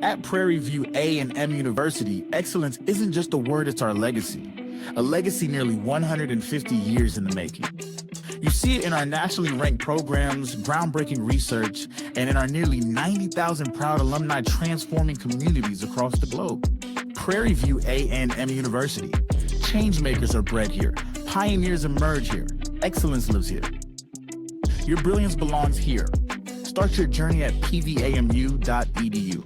At Prairie View A&M University, excellence isn't just a word, it's our legacy. A legacy nearly 150 years in the making. You see it in our nationally ranked programs, groundbreaking research, and in our nearly 90,000 proud alumni transforming communities across the globe. Prairie View A&M University. Changemakers are bred here. Pioneers emerge here. Excellence lives here. Your brilliance belongs here. Start your journey at pvamu.edu.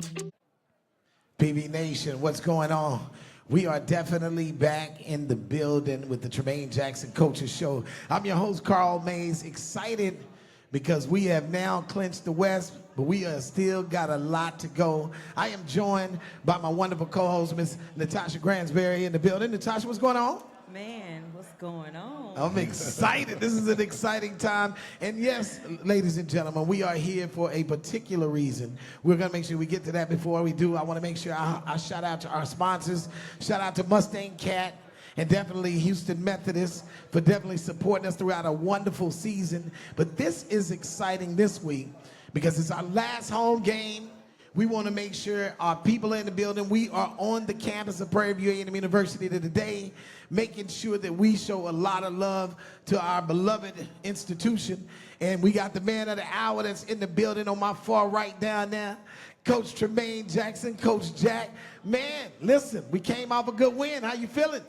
PV Nation, what's going on? We are definitely back in the building with the Tremaine Jackson Coaches Show. I'm your host, Karl Mays, excited because we have now clinched the West, but we are still got a lot to go. I am joined by my wonderful co-host, Miss Natasha Gransberry, in the building. Natasha, what's going on? Man, what's going on? I'm excited. This is an exciting time. And yes, ladies and gentlemen, we are here for a particular reason. We're going to make sure we get to that. Before we do, I want to make sure I shout out to our sponsors. Shout out to Mustang Cat and definitely Houston Methodist for definitely supporting us throughout a wonderful season. But this is exciting this week because it's our last home game. We want to make sure our people are in the building. We are on the campus of Prairie View A&M University today, making sure that we show a lot of love to our beloved institution. And we got the man of the hour that's in the building on my far right down there, Coach Tremaine Jackson, Coach Jack. Man, listen, we came off a good win. How you feeling?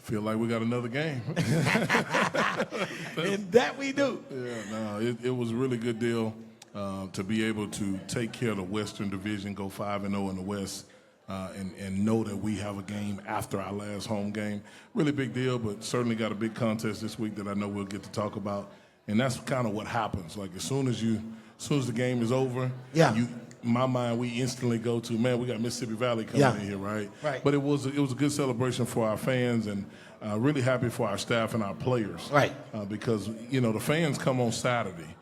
Feel like we got another game. And that we do. Yeah, no, it was a really good deal. To be able to take care of the Western Division, go 5-0 in the West, and know that we have a game after our last home game. Really big deal, but certainly got a big contest this week that I know we'll get to talk about. And that's kind of what happens. Like as soon as the game is over, yeah. In my mind, we instantly go to, man, we got Mississippi Valley coming in here, right? Right. But it was a good celebration for our fans, and really happy for our staff and our players. Right. Because the fans come on Saturday.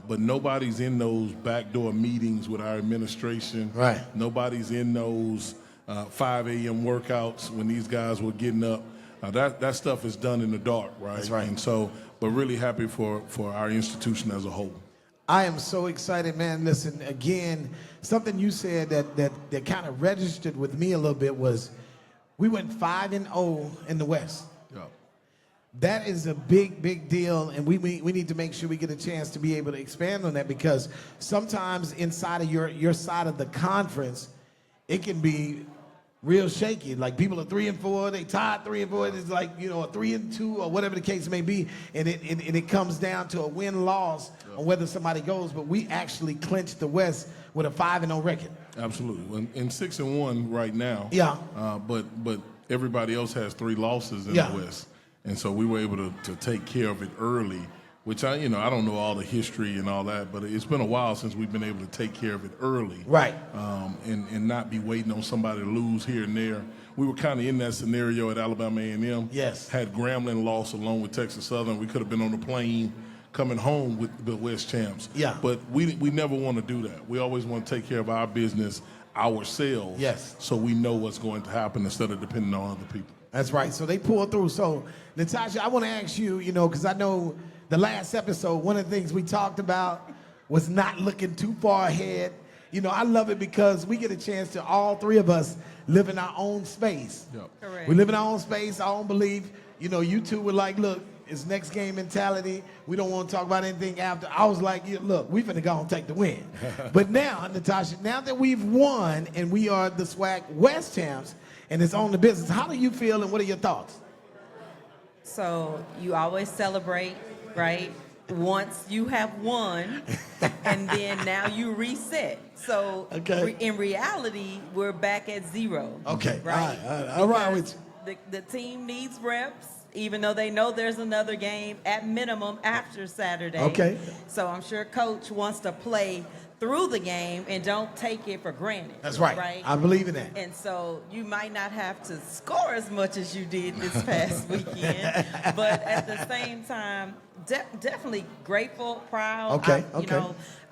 But nobody's in those backdoor meetings with our administration. Right. Nobody's in those 5 a.m. workouts when these guys were getting up. That stuff is done in the dark, right? That's right. And so, but really happy for our institution as a whole. I am so excited, man. Listen, again, something you said that kind of registered with me a little bit was we went 5-0 in the West. Yeah. That is a big, big deal, and we need to make sure we get a chance to be able to expand on that because sometimes inside of your side of the conference, it can be real shaky. Like people are 3-4, they tied 3-4. It's like a 3-2 or whatever the case may be, and it comes down to a win-loss on whether somebody goes. But we actually clinched the West with a 5-0 record. Absolutely, in 6-1 right now. Yeah. But everybody else has 3 losses in Yeah. the West. And so we were able to take care of it early, which I don't know all the history and all that, but it's been a while since we've been able to take care of it early. Right. And not be waiting on somebody to lose here and there. We were kind of in that scenario at Alabama A&M. Yes. Had Grambling lost along with Texas Southern. We could have been on the plane coming home with the West champs. Yeah. But we never want to do that. We always want to take care of our business ourselves. Yes. So we know what's going to happen instead of depending on other people. That's right. So they pulled through. So, Natasha, I want to ask you, because I know the last episode, one of the things we talked about was not looking too far ahead. I love it because we get a chance to, all 3 of us, live in our own space. Yep. Correct. We live in our own space, our own belief. You two were like, look, it's next game mentality. We don't want to talk about anything after. I was like, look, we finna go and take the win. But now, Natasha, now that we've won and we are the SWAC West champs, and it's on the business. How do you feel and what are your thoughts? So you always celebrate, right? Once you have won, and then now you reset. So in reality, we're back at 0. Okay, right? All right with you. The team needs reps, even though they know there's another game at minimum after Saturday. Okay. So I'm sure Coach wants to play through the game and don't take it for granted. That's right. Right? I believe in that. And so you might not have to score as much as you did this past weekend, but at the same time, definitely grateful, proud. Okay.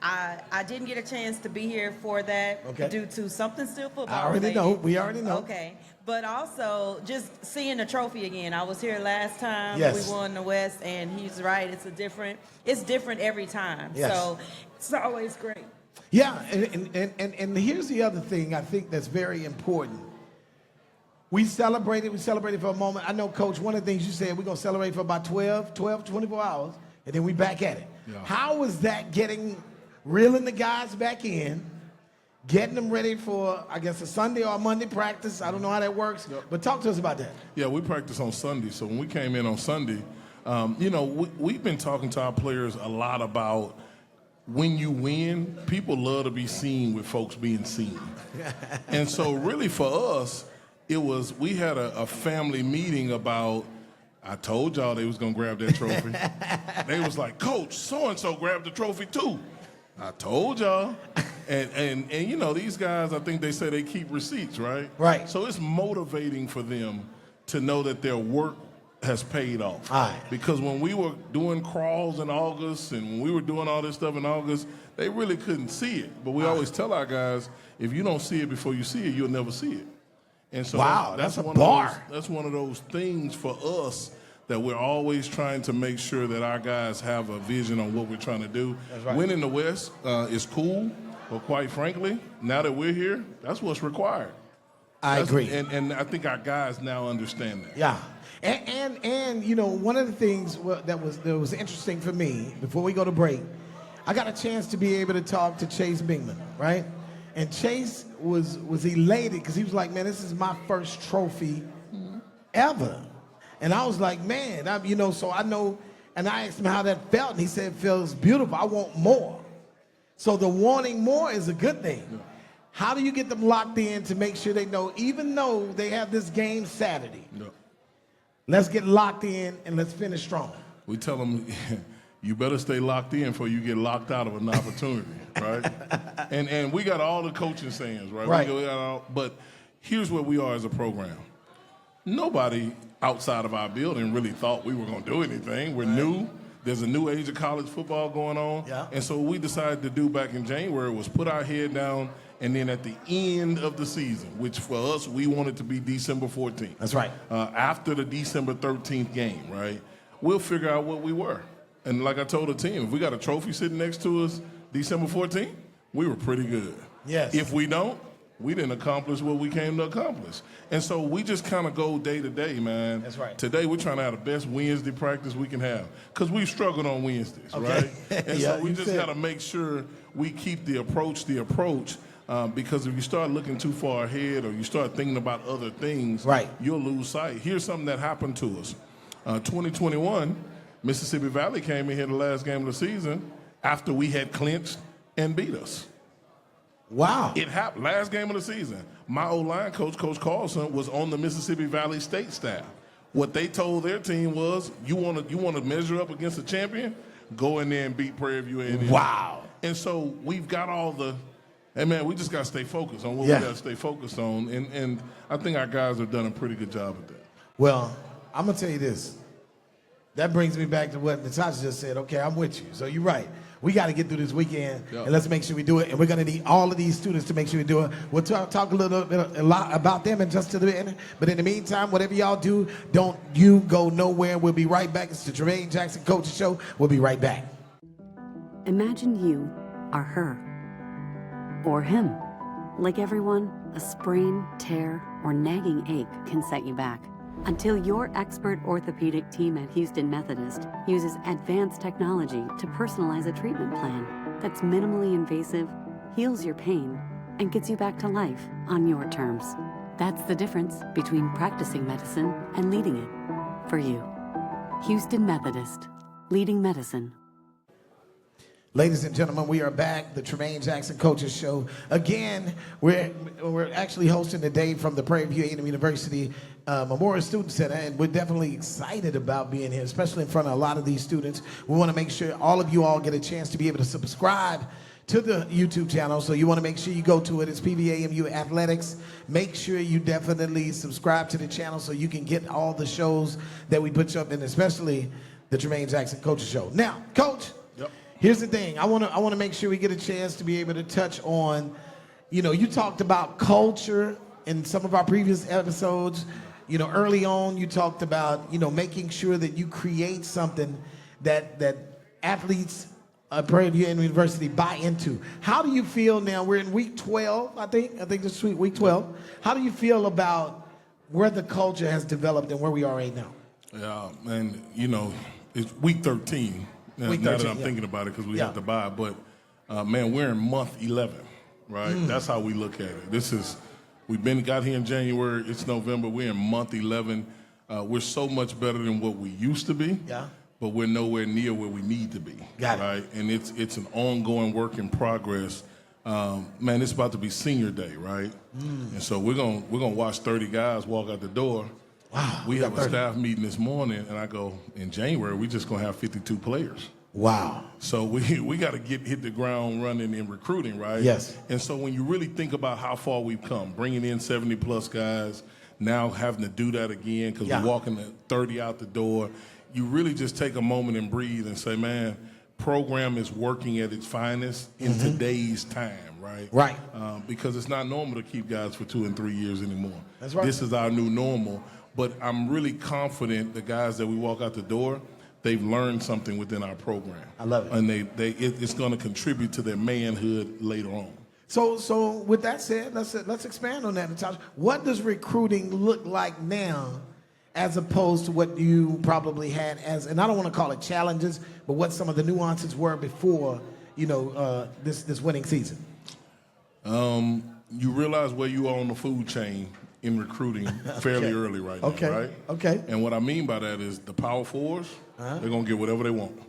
I didn't get a chance to be here for that due to something still football. I already know. We already know. Okay. But also just seeing the trophy again. I was here last time. Yes. We won the West, and he's right. It's different every time. Yes. So it's always great. Yeah, and here's the other thing I think that's very important. We celebrated for a moment. I know, Coach, one of the things you said, we're going to celebrate for about 24 hours, and then we back at it. Yeah. How was that reeling the guys back in, getting them ready for, I guess, a Sunday or a Monday practice? I don't know how that works, but talk to us about that. Yeah, we practice on Sunday. So when we came in on Sunday, we've been talking to our players a lot about when you win, people love to be seen with folks being seen. And so really for us, we had a family meeting about, I told y'all they was gonna grab that trophy. They was like, Coach, so-and-so grabbed the trophy too. I told y'all. And these guys, I think they say they keep receipts, right? Right. So it's motivating for them to know that their work has paid off. All right. Because when we were doing crawls in August and when we were doing all this stuff in August, they really couldn't see it. But we always tell our guys, if you don't see it before you see it, you'll never see it. And so that's a bar. That's one of those things for us that we're always trying to make sure that our guys have a vision on what we're trying to do. That's right. Winning the West is cool, but quite frankly, now that we're here, that's what's required. I agree. And I think our guys now understand that. Yeah. And one of the things that was interesting for me, before we go to break, I got a chance to be able to talk to Chase Bingman, right? And Chase was elated because he was like, man, this is my first trophy ever. And I was like, man, so I know, and I asked him how that felt, and he said, it feels beautiful. I want more. So the wanting more is a good thing. Yeah. How do you get them locked in to make sure they know, even though they have this game Saturday, let's get locked in and let's finish strong? We tell them, you better stay locked in before you get locked out of an opportunity, right? And we got all the coaching sayings, right? Right. But here's where we are as a program. Nobody outside of our building really thought we were going to do anything. We're new. There's a new age of college football going on. Yeah. And so what we decided to do back in January was put our head down, and then at the end of the season, which for us, we wanted to be December 14th. That's right. After the December 13th game, right, we'll figure out what we were. And like I told the team, if we got a trophy sitting next to us December 14th, we were pretty good. Yes. If we don't, we didn't accomplish what we came to accomplish. And so we just kind of go day to day, man. That's right. Today we're trying to have the best Wednesday practice we can have because we've struggled on Wednesdays, okay. right? And so we just got to make sure we keep the approach, because if you start looking too far ahead or you start thinking about other things, right, you'll lose sight. Here's something that happened to us. 2021, Mississippi Valley came in here the last game of the season after we had clinched and beat us. Wow. It happened last game of the season. My O-line coach, Coach Carlson, was on the Mississippi Valley State staff. What they told their team was, you want to measure up against a champion? Go in there and beat Prairie View A&M. Wow. And so we've got all the, hey man, we just got to stay focused on what we got to stay focused on. And I think our guys have done a pretty good job at that. Well, I'm going to tell you this. That brings me back to what Natasha just said. Okay, I'm with you. So you're right. We got to get through this weekend, and let's make sure we do it. And we're going to need all of these students to make sure we do it. We'll talk a lot about them in just a minute. But in the meantime, whatever y'all do, don't you go nowhere. We'll be right back. It's the Tremaine Jackson Coaches Show. We'll be right back. Imagine you are her or him. Like everyone, a sprain, tear, or nagging ache can set you back. Until your expert orthopedic team at Houston Methodist uses advanced technology to personalize a treatment plan that's minimally invasive, heals your pain, and gets you back to life on your terms. That's the difference between practicing medicine and leading it for you. Houston Methodist, leading medicine. Ladies and gentlemen, we are back, the Tremaine Jackson Coaches Show. Again, we're actually hosting today from the Prairie View A&M University Memorial Student Center, and we're definitely excited about being here, especially in front of a lot of these students. We want to make sure all of you all get a chance to be able to subscribe to the YouTube channel, so you want to make sure you go to it. It's PVAMU Athletics. Make sure you definitely subscribe to the channel so you can get all the shows that we put up, and especially the Tremaine Jackson Coaches Show. Now, Coach, here's the thing. I want to make sure we get a chance to be able to touch on, you talked about culture in some of our previous episodes. Early on, you talked about, making sure that you create something that athletes Prairie View A&M University buy into. How do you feel now? We're in week 12, I think this is week 12. How do you feel about where the culture has developed and where we are right now? Yeah, and you know, it's week 13. Now that I'm thinking about it, because we have to buy. But man, we're in month 11, right? That's how we look at it. Got here in January. It's November. We're in month 11. We're so much better than what we used to be. Yeah. But we're nowhere near where we need to be. Got it. Right? And it's an ongoing work in progress. Man, it's about to be senior day, right? And so we're gonna watch 30 guys walk out the door. Wow. We have a staff meeting this morning, and I go, in January, we're just gonna have 52 players. Wow. So we got to hit the ground running in recruiting, right? Yes. And so when you really think about how far we've come, bringing in 70-plus guys, now having to do that again because we're walking 30 out the door, you really just take a moment and breathe and say, man, program is working at its finest in today's time, right? Right. Because it's not normal to keep guys for 2 and 3 years anymore. That's right. This is our new normal. But I'm really confident the guys that we walk out the door, they've learned something within our program. I love it. And it's going to contribute to their manhood later on. So with that said, let's expand on that, Natasha. What does recruiting look like now as opposed to what you probably had as, and I don't want to call it challenges, but what some of the nuances were before, this winning season? You realize where you are on the food chain in recruiting fairly early right now, right? Okay. And what I mean by that is the Power Fours, they're going to get whatever they want.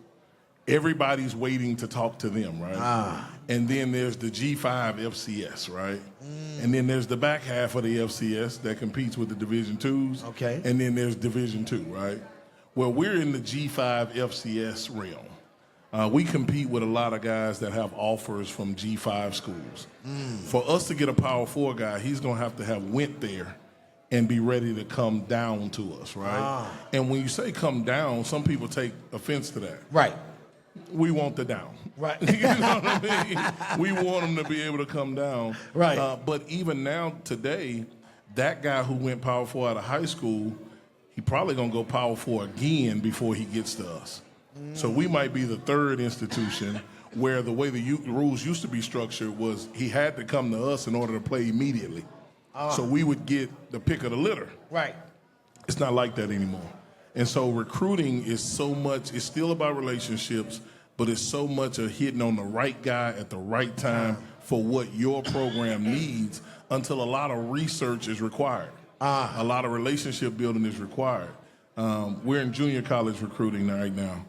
Everybody's waiting to talk to them, right? And then there's the G5 FCS, right? And then there's the back half of the FCS that competes with the Division IIs. Okay. And then there's Division II, right? Well, we're in the G5 FCS realm. We compete with a lot of guys that have offers from G5 schools. For us to get a Power 4 guy, he's going to have went there and be ready to come down to us, right? And when you say come down, some people take offense to that. Right. We want the down. Right. You know what I mean? We want them to be able to come down. Right. But even now, today, that guy who went Power 4 out of high school, he probably going to go Power 4 again before he gets to us. So we might be the third institution where the way the rules used to be structured was he had to come to us in order to play immediately. So we would get the pick of the litter. Right. It's not like that anymore. And so recruiting is so much, it's still about relationships, but it's so much of hitting on the right guy at the right time for what your program needs until a lot of research is required. A lot of relationship building is required. We're in junior college recruiting right now.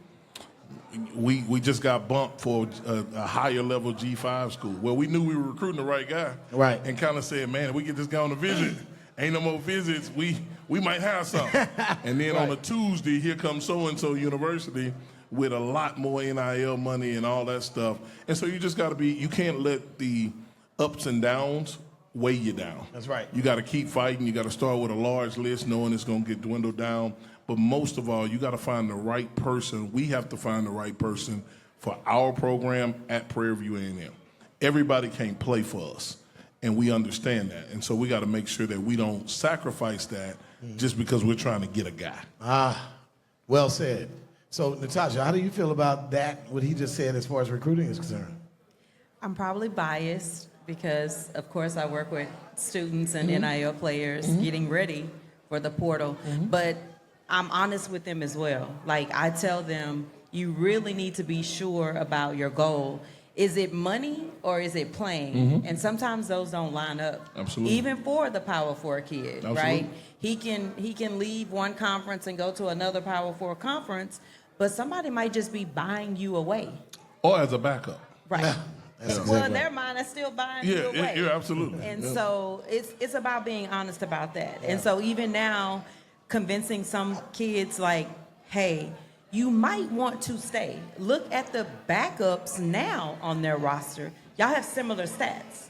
We just got bumped for a higher level G5 school. Well, we knew we were recruiting the right guy. Right. And kind of said, man, if we get this guy on a visit, ain't no more visits, we might have something. And then on a Tuesday, here comes so-and-so university with a lot more NIL money and all that stuff. And so you just got to you can't let the ups and downs weigh you down. That's right. You got to keep fighting. You got to start with a large list knowing it's going to get dwindled down. But most of all, you got to find the right person. We have to find the right person for our program at Prairie View A&M. Everybody can't play for us, and we understand that. And so we got to make sure that we don't sacrifice that just because we're trying to get a guy. Well said. So, Natasha, how do you feel about that, what he just said as far as recruiting is concerned? I'm probably biased because, of course, I work with students and NIL players getting ready for the portal. But I'm honest with them as well. Like, I tell them, you really need to be sure about your goal. Is it money or is it playing? And sometimes those don't line up. Absolutely. Even for the Power 4 kid, right? He can leave one conference and go to another Power 4 conference, but somebody might just be buying you away. Or as a backup. Right. That's Well, their mind is still buying you away. Yeah, absolutely. And so it's about being honest about that. And so even now, convincing some kids like, hey, you might want to stay. Look at the backups now on their roster. Y'all have similar stats.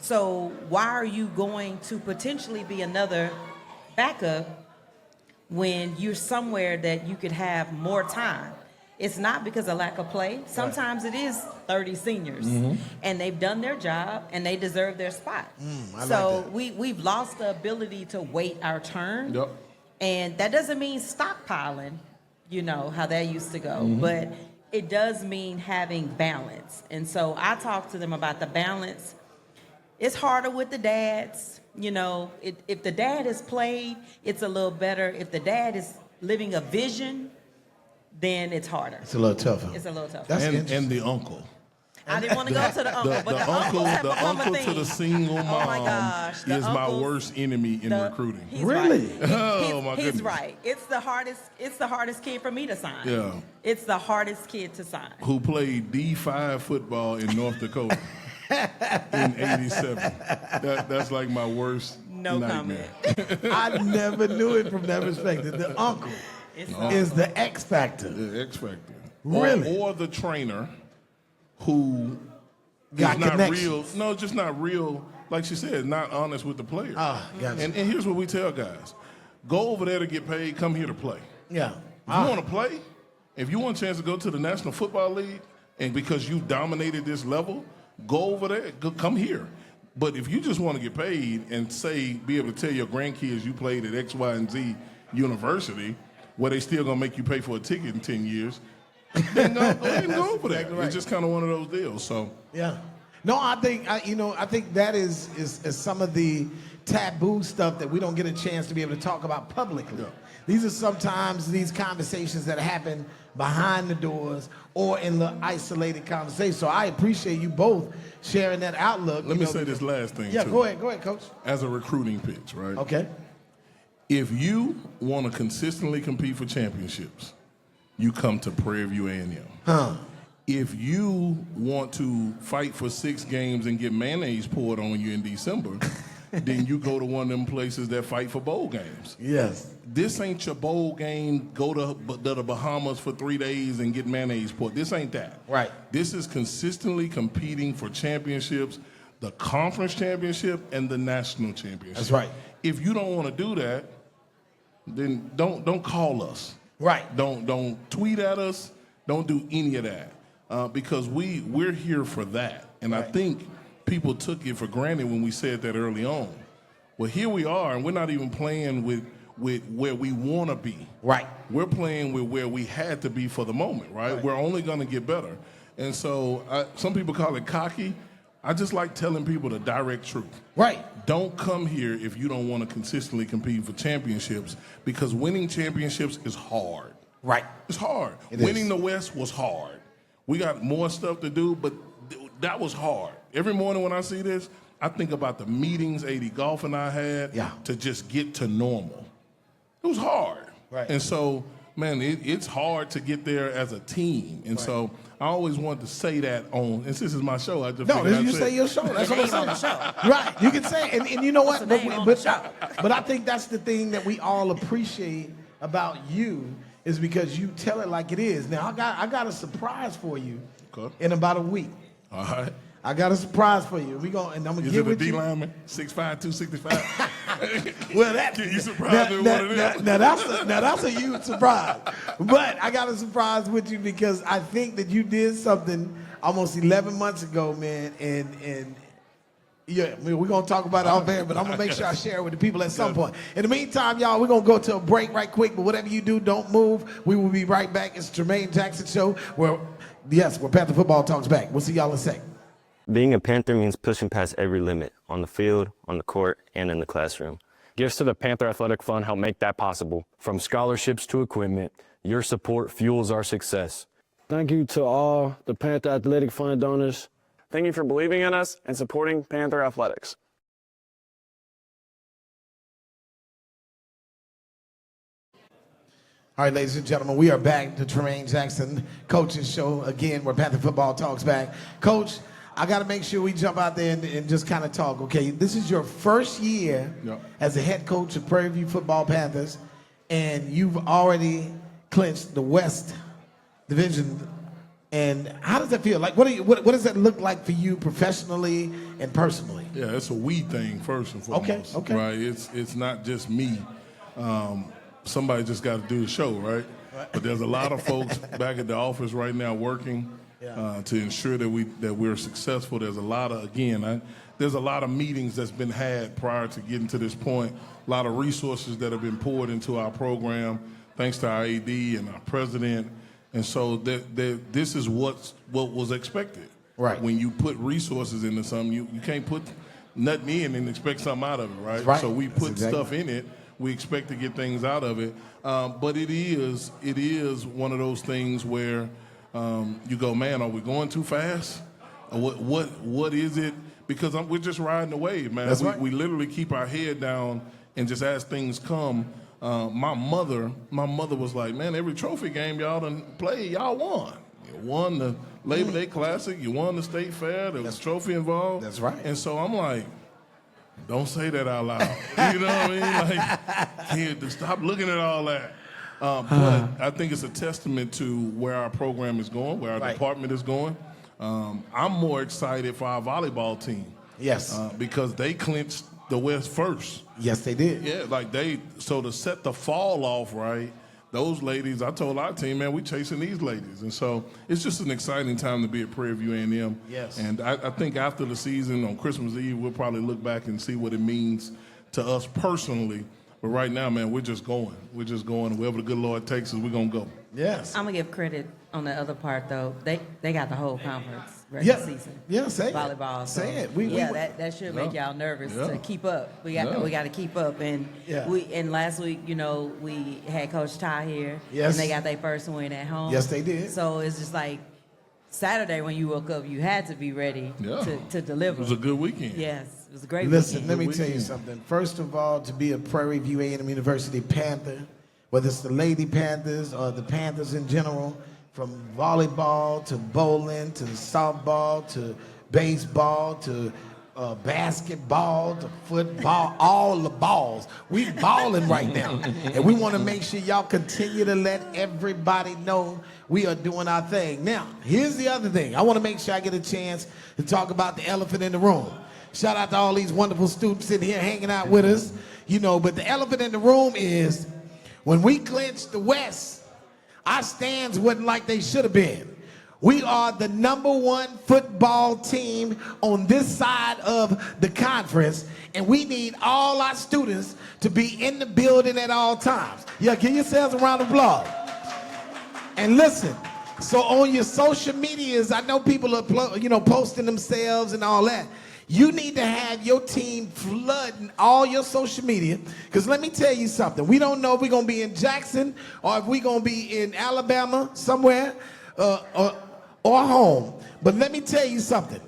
So why are you going to potentially be another backup when you're somewhere that you could have more time? It's not because of lack of play. Sometimes it is 30 seniors, and they've done their job, and they deserve their spot. So we've lost the ability to wait our turn. And that doesn't mean stockpiling, you know, how that used to go. But it does mean having balance. And so I talk to them about the balance. It's harder with the dads. You know, if the dad has played, it's a little better. If the dad is living a vision, then it's harder. It's a little tougher. It's a little tougher. That's and the uncle. I didn't want to go to the uncle, but the uncles have become a thing. To the single mom oh my gosh, is my worst enemy in recruiting. Really? Right. Oh my goodness. He's right. It's the hardest kid for me to sign. Yeah. It's the hardest kid to sign. Who played D5 football in North Dakota in '87. That's like my worst nightmare. Comment. I never knew it from that perspective. The uncle is the X factor. The X factor. Really? Or the trainer who got is not connections. real. No, just not real. Like she said, not honest with the players. Gotcha. And here's what we tell guys: go over there to get paid. Come here to play. Yeah. If you want to play, if you want a chance to go to the National Football League, and because you dominated this level, go over there. Come here. But if you just want to get paid and be able to tell your grandkids you played at X, Y, and Z university, where they still gonna make you pay for a ticket in 10 years. Then go ahead and go over there. Exactly right. It's just kind of one of those deals. So yeah, no, I think that is some of the taboo stuff that we don't get a chance to be able to talk about publicly. Yeah. These are sometimes these conversations that happen behind the doors or in the isolated conversation. So I appreciate you both sharing that outlook. Let me say this last thing. Yeah, too. go ahead, Coach. As a recruiting pitch, right? Okay. If you want to consistently compete for championships, you come to Prairie View A&M. If you want to fight for 6 games and get mayonnaise poured on you in December, then you go to one of them places that fight for bowl games. Yes. This ain't your bowl game, go to the Bahamas for 3 days and get mayonnaise poured. This ain't that. Right. This is consistently competing for championships, the conference championship and the national championship. That's right. If you don't want to do that, then don't call us. Right. Don't tweet at us. Don't do any of that because we're here for that. And I think people took it for granted when we said that early on. Well, here we are, and we're not even playing with where we want to be. Right. We're playing with where we had to be for the moment, right? We're only going to get better. And so some people call it cocky. I just like telling people the direct truth. Right. Don't come here if you don't want to consistently compete for championships because winning championships is hard. Right. It's hard. It Winning is. the West was hard. We got more stuff to do, but that was hard. Every morning when I see this, I think about the meetings AD Golf and I had to just get to normal. It was hard. Right. And so, man, it's hard to get there as a team. And so I always wanted to say that on, and this is my show. I just you say your show. That's what I'm saying. On the show. Right. You can say it. And you know what? What's the name on the show? But I think that's the thing that we all appreciate about you is because you tell it like it is. Now, I got a surprise for you in about a week. All right. I got a surprise for you. And I'm gonna Is give it it a to you. D-lineman? 6'5", 265? Well, that you surprised me with one of them. Now that's a huge surprise. But I got a surprise with you because I think that you did something almost 11 months ago, man. And yeah, we're gonna talk about it off air, but I'm gonna make sure I share it with the people at some point. In the meantime, y'all, we're gonna go to a break right quick. But whatever you do, don't move. We will be right back. It's Tremaine Jackson Show, where Panther football talks back. We'll see y'all in a sec. Being a Panther means pushing past every limit on the field, on the court, and in the classroom. Gifts to the Panther Athletic Fund help make that possible. From scholarships to equipment, your support fuels our success. Thank you to all the Panther Athletic Fund donors. Thank you for believing in us and supporting Panther Athletics. All right, ladies and gentlemen, we are back to Tremaine Jackson Coaches Show again, where Panther football talks back. Coach, I got to make sure we jump out there and just kind of talk, okay? This is your first year as a head coach of Prairie View Football Panthers, and you've already clinched the West Division. And how does that feel? Like, what does that look like for you professionally and personally? Yeah, it's a we thing first and foremost. Okay. Right? It's not just me. Somebody just got to do the show, right? But there's a lot of folks back at the office right now working to ensure that we're successful. There's a lot of there's a lot of meetings that's been had prior to getting to this point. A lot of resources that have been poured into our program, thanks to our AD and our president And so this is what was expected. Right. When you put resources into something, you can't put nothing in and expect something out of it, right? Right. So we That's put exactly stuff in it. We expect to get things out of it. But it is one of those things where you go, man, are we going too fast? What is it? Because we're just riding the wave, man. That's right. We literally keep our head down and just as things come. My mother was like, man, every trophy game y'all done played, y'all won. You won the Labor Day Classic, you won the State Fair, there was a trophy involved. That's right. And so I'm like, don't say that out loud. You know what I mean? Like, kid, stop looking at all that. But I think it's a testament to where our program is going, where our department is going. I'm more excited for our volleyball team. Yes. Because they clinched the West first. Yes, they did. Yeah, so to set the fall off right, those ladies, I told our team, man, we chasing these ladies. And so it's just an exciting time to be at Prairie View A&M. Yes. And I think after the season, on Christmas Eve, we'll probably look back and see what it means to us personally. But right now, man, we're just going. We're just going. Wherever the good Lord takes us, we're going to go. Yes. I'm going to give credit on the other part, though. They got the whole conference regular season. Yeah, say it. Volleyball. So, say it. That should make y'all nervous to keep up. We got to keep up. And and last week, we had Coach Ty here. Yes. And they got their first win at home. Yes, they did. So it's just like Saturday when you woke up, you had to be ready to deliver. It was a good weekend. Yes, it was a great Listen, weekend. let me tell you something. First of all, to be a Prairie View A&M University Panther, whether it's the Lady Panthers or the Panthers in general, from volleyball to bowling to softball to baseball to basketball to football, all the balls. We balling right now. And we want to make sure y'all continue to let everybody know we are doing our thing. Now, here's the other thing. I want to make sure I get a chance to talk about the elephant in the room. Shout out to all these wonderful students sitting here hanging out with us. But the elephant in the room is when we clinched the West, our stands wasn't like they should have been. We are the #1 football team on this side of the conference, and we need all our students to be in the building at all times. Yeah, give yourselves a round of applause. And listen, so on your social medias, I know people are posting themselves and all that. You need to have your team flooding all your social media, because let me tell you something. We don't know if we're going to be in Jackson or if we're going to be in Alabama somewhere or home. But let me tell you something.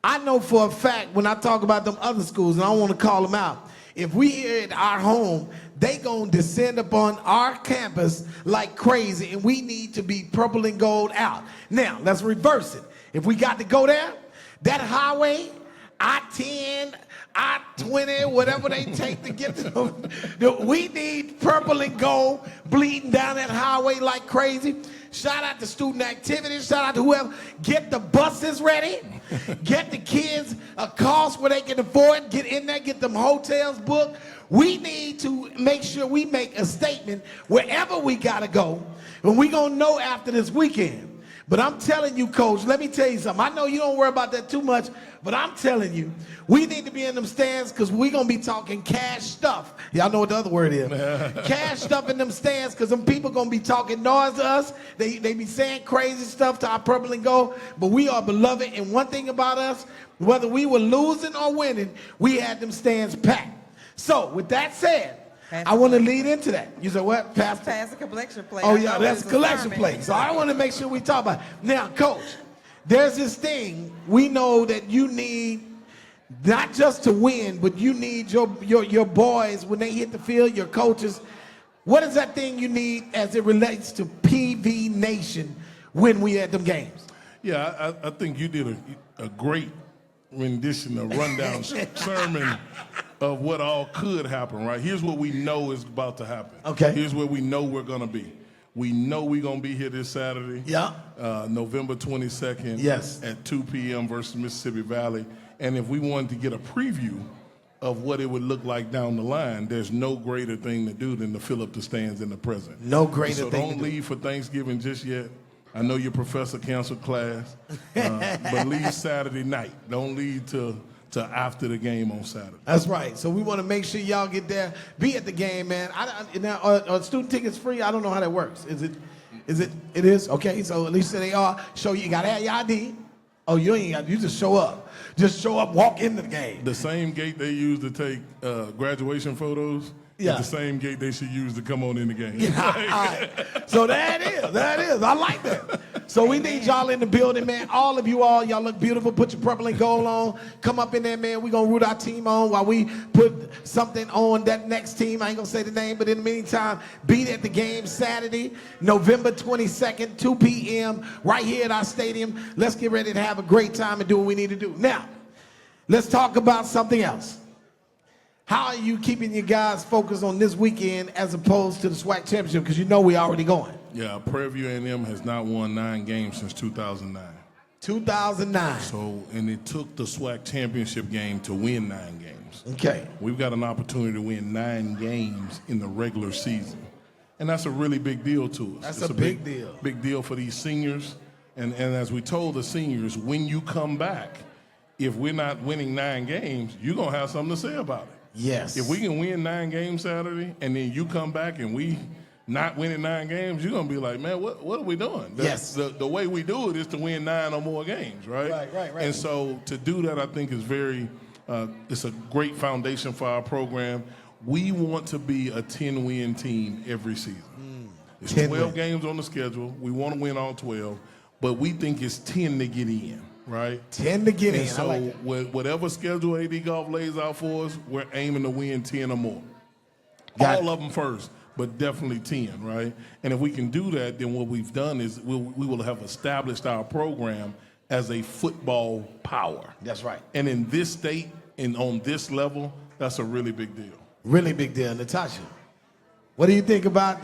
I know for a fact when I talk about them other schools, and I don't want to call them out, if we here at our home, they going to descend upon our campus like crazy, and we need to be purple and gold out. Now, let's reverse it. If we got to go there, that highway, I-10, I-20, whatever they take to get to them. We need purple and gold bleeding down that highway like crazy. Shout out to student activities. Shout out to whoever. Get the buses ready. Get the kids a cost where they can afford. Get in there. Get them hotels booked. We need to make sure we make a statement wherever we got to go. And we're going to know after this weekend. But I'm telling you, Coach, let me tell you something. I know you don't worry about that too much, but I'm telling you, we need to be in them stands because we're going to be talking cash stuff. Y'all know what the other word is. Cash stuff in them stands because them people going to be talking noise to us. They be saying crazy stuff to our purple and gold, but we are beloved. And one thing about us, whether we were losing or winning, we had them stands packed. So with that said, I want to lead into that. You said what? Pass the collection plate. Oh, yeah, that's a collection plate. So I want to make sure we talk about it. Now, Coach, there's this thing we know that you need not just to win, but you need your boys when they hit the field, your coaches. What is that thing you need as it relates to PV Nation when we at them games? Yeah, I think you did a great rendition, a rundown sermon of what all could happen, right? Here's what we know is about to happen. Okay. Here's where we know we're going to be. We know we're going to be here this Saturday. Yeah. November 22nd. Yes. At 2 p.m. versus Mississippi Valley. And if we wanted to get a preview of what it would look like down the line, there's no greater thing to do than to fill up the stands in the present. No greater so thing don't leave for Thanksgiving just yet. I know your professor canceled class, but leave Saturday night. Don't leave till after the game on Saturday. That's right. So we want to make sure y'all get there, be at the game, man. Now, are student tickets free? I don't know how that works. Is it? Is it? It is? Okay, so at least they are. Show you got to have your ID. Oh, you ain't got, you just show up. Just show up, walk into the game. The same gate they use to take graduation photos is the same gate they should use to come on in the game. Yeah, all right. So that is. I like that. So we need y'all in the building, man. All of you y'all look beautiful. Put your purple and gold on. Come up in there, man. We're going to root our team on while we put something on that next team. I ain't going to say the name, but in the meantime, be at the game Saturday, November 22nd, 2 p.m., right here at our stadium. Let's get ready to have a great time and do what we need to do. Now, let's talk about something else. How are you keeping your guys focused on this weekend as opposed to the SWAC Championship? Because you know we already going. Yeah, Prairie View A&M has not won 9 games since 2009. 2009. So, and it took the SWAC Championship game to win 9 games. Okay. We've got an opportunity to win 9 games in the regular season. And that's a really big deal to us. That's a big deal. Big deal for these seniors. And as we told the seniors, when you come back, if we're not winning 9 games, you're going to have something to say about it. Yes. If we can win 9 games Saturday and then you come back and we not winning 9 games, you're going to be like, man, what are we doing? Yes. The way we do it is to win 9 or more games, right? Right. And so to do that, I think is it's a great foundation for our program. We want to be a 10-win team every season. It's 12 games on the schedule. We want to win all 12, but we think it's 10 to get in. Right? 10 to get in. So I like that. whatever schedule AD Golf lays out for us, we're aiming to win 10 or more. Got All of them first, but definitely 10, right? And if we can do that, then what we've done is we will have established our program as a football power. That's right. And in this state and on this level, that's a really big deal. Really big deal. Natasha, what do you think about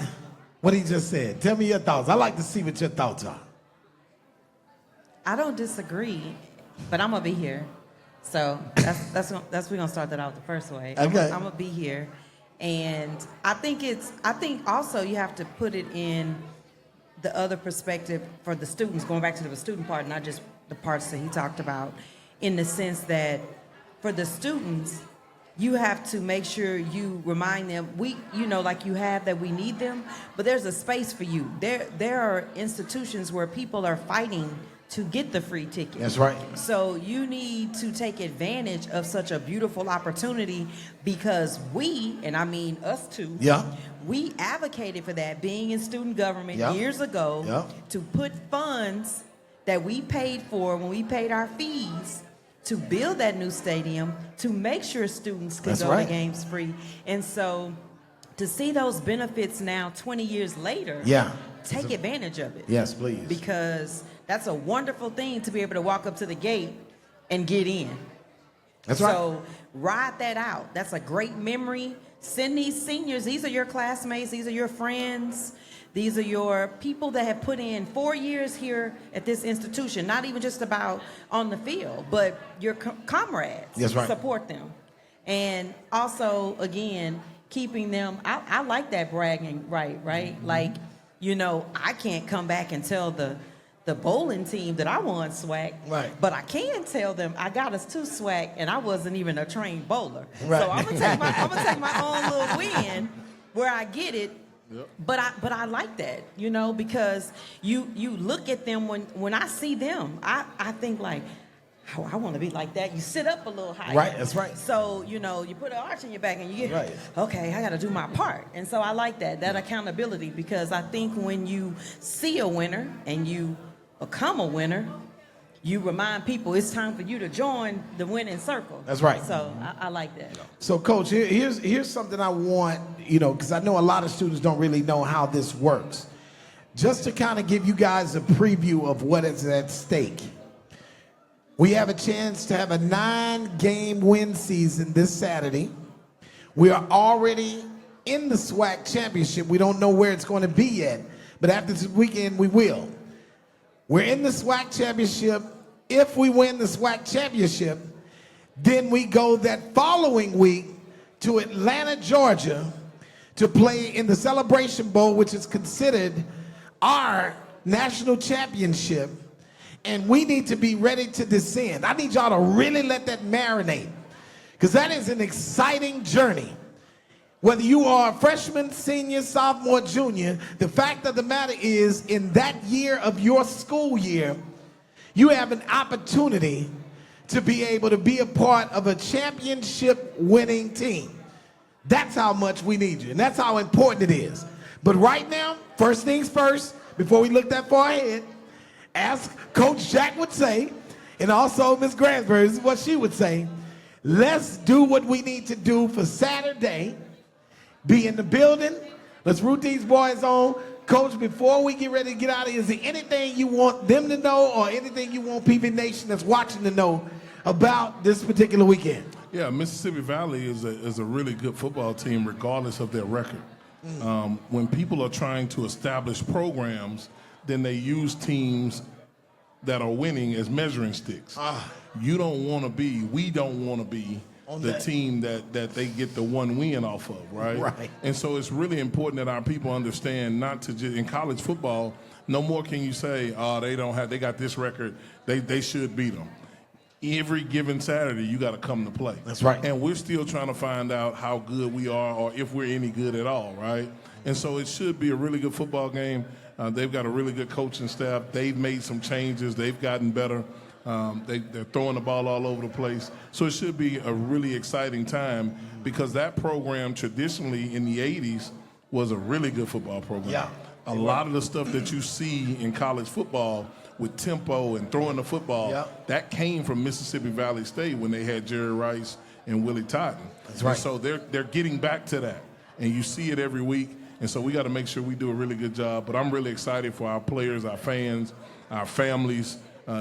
what he just said? Tell me your thoughts. I like to see what your thoughts are. I don't disagree, but I'm gonna be here. So that's we're gonna start that out the first way. Okay. I'm gonna be here, and I think also you have to put it in the other perspective for the students, going back to the student part, not just the parts that he talked about, in the sense that for the students, you have to make sure you remind them, like you have, that we need them, but there's a space for you. There are institutions where people are fighting to get the free ticket. That's right. So you need to take advantage of such a beautiful opportunity, because we, and I mean us too, we advocated for that, being in student government years ago, to put funds that we paid for when we paid our fees to build that new stadium, to make sure students could go to games free. And so to see those benefits now 20 years later, take advantage of it. Yes, please. Because that's a wonderful thing to be able to walk up to the gate and get in. That's right. So ride that out. That's a great memory. Send these seniors, these are your classmates, these are your friends, these are your people that have put in 4 years here at this institution, not even just about on the field, but your comrades. That's right. Support them. And also, again, keeping them, I like that bragging right? Mm-hmm. Like, I can't come back and tell the bowling team that I won SWAC, but I can tell them I got us to SWAC and I wasn't even a trained bowler. Right. So I'm gonna take my own little win where I get it. Yep. But I like that, because you look at them when I see them, I think like, oh, I want to be like that. You sit up a little higher. Right, that's right. So, you put an arch in your back and you get, okay, I got to do my part. And so I like that accountability, because I think when you see a winner and you become a winner, you remind people it's time for you to join the winning circle. That's right. So I like that. So, Coach, here's something I want, because I know a lot of students don't really know how this works. Just to kind of give you guys a preview of what is at stake. We have a chance to have a 9-game win season this Saturday. We are already in the SWAC Championship. We don't know where it's going to be yet, but after this weekend, we will. We're in the SWAC Championship. If we win the SWAC Championship, then we go that following week to Atlanta, Georgia, to play in the Celebration Bowl, which is considered our national championship. And we need to be ready to descend. I need y'all to really let that marinate, because that is an exciting journey. Whether you are a freshman, senior, sophomore, junior, the fact of the matter is, in that year of your school year, you have an opportunity to be able to be a part of a championship winning team. That's how much we need you, and that's how important it is. But right now, first things first, before we look that far ahead, as Coach Jack would say, and also Ms. Gransberry, this is what she would say, let's do what we need to do for Saturday. Be in the building. Let's root these boys on. Coach, before we get ready to get out of here, is there anything you want them to know or anything you want PV Nation that's watching to know about this particular weekend? Yeah, Mississippi Valley is a really good football team regardless of their record. When people are trying to establish programs, then they use teams that are winning as measuring sticks. You don't want to be, we don't want to be the team that they get the one win off of, right? Right. And so it's really important that our people understand not to just, in college football, no more can you say, oh, they got this record, they should beat them. Every given Saturday, you got to come to play. That's right. And we're still trying to find out how good we are or if we're any good at all, right? And so it should be a really good football game. They've got a really good coaching staff. They've made some changes. They've gotten better. They're throwing the ball all over the place. So it should be a really exciting time because that program traditionally in the 80s was a really good football program. Yeah. A lot of the stuff that you see in college football with tempo and throwing the football, that came from Mississippi Valley State when they had Jerry Rice and Willie Totten. That's right. And so they're getting back to that. And you see it every week. And so we got to make sure we do a really good job. But I'm really excited for our players, our fans, our families,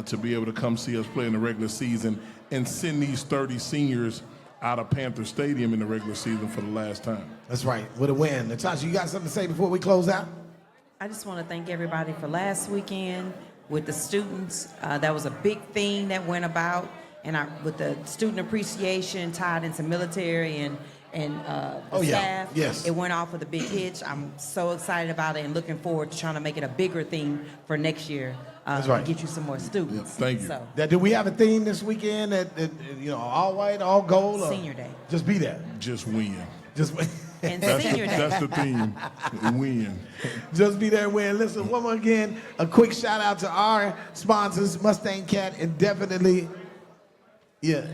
to be able to come see us play in the regular season and send these 30 seniors out of Panther Stadium in the regular season for the last time. That's right, with a win. Natasha, you got something to say before we close out? I just want to thank everybody for last weekend with the students. That was a big thing that went about, and with the student appreciation tied into military and the staff. Yes. It went off with a big hitch. I'm so excited about it and looking forward to trying to make it a bigger thing for next year. That's right. And get you some more students. Thank you. So, Do we have a theme this weekend that all white, all gold? Or Senior Day. Just be there. Just win. Just win. And That's Senior Day. the theme. Win. Just be there and win. Listen, one more again, a quick shout out to our sponsors, Mustang Cat, and definitely, okay.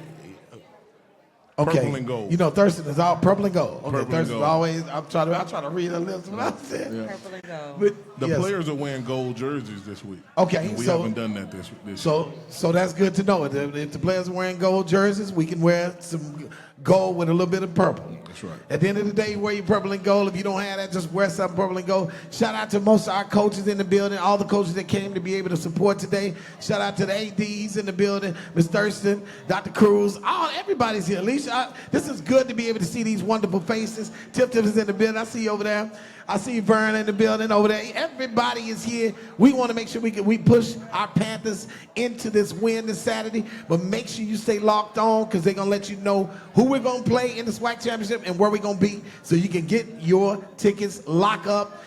Purple and gold. You know, Thurston is all purple and gold. Okay, Purple and Thurston's gold. always, I'm trying to read a list when I said. Yeah. Purple and gold. But, The yes. players are wearing gold jerseys this week. Okay, And we so- haven't done that this year. So that's good to know. If the players are wearing gold jerseys, we can wear some gold with a little bit of purple. That's right. At the end of the day, wear your purple and gold. If you don't have that, just wear something purple and gold. Shout out to most of our coaches in the building, all the coaches that came to be able to support today. Shout out to the ADs in the building, Ms. Thurston, Dr. Cruz, everybody's here. Alicia, this is good to be able to see these wonderful faces. Tip is in the building. I see you over there. I see Vern in the building over there. Everybody is here. We want to make sure we push our Panthers into this win this Saturday, but make sure you stay locked on because they're going to let you know who we're going to play in the SWAC Championship and where we're going to be so you can get your tickets, lock up.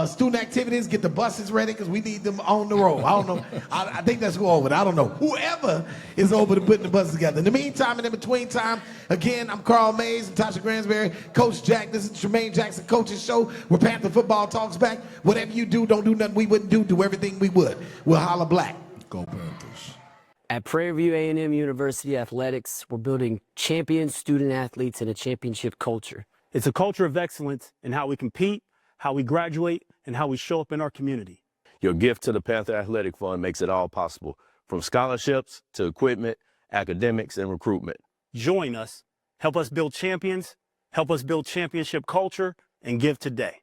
Student activities, get the buses ready because we need them on the road. I don't know. I think that's who over there. I don't know. Whoever is over to putting the buses together. In the meantime and in between time, again, I'm Karl Mays, Natasha Gransberry, Coach Jack. This is Tremaine Jackson Coaches Show where Panther football talks back. Whatever you do, don't do nothing we wouldn't do. Do everything we would. We'll holla black. Go Panthers. At Prairie View A&M University Athletics, we're building champion student athletes and a championship culture. It's a culture of excellence in how we compete, how we graduate, and how we show up in our community. Your gift to the Panther Athletic Fund makes it all possible, from scholarships to equipment, academics, and recruitment. Join us, help us build champions, help us build championship culture, and give today.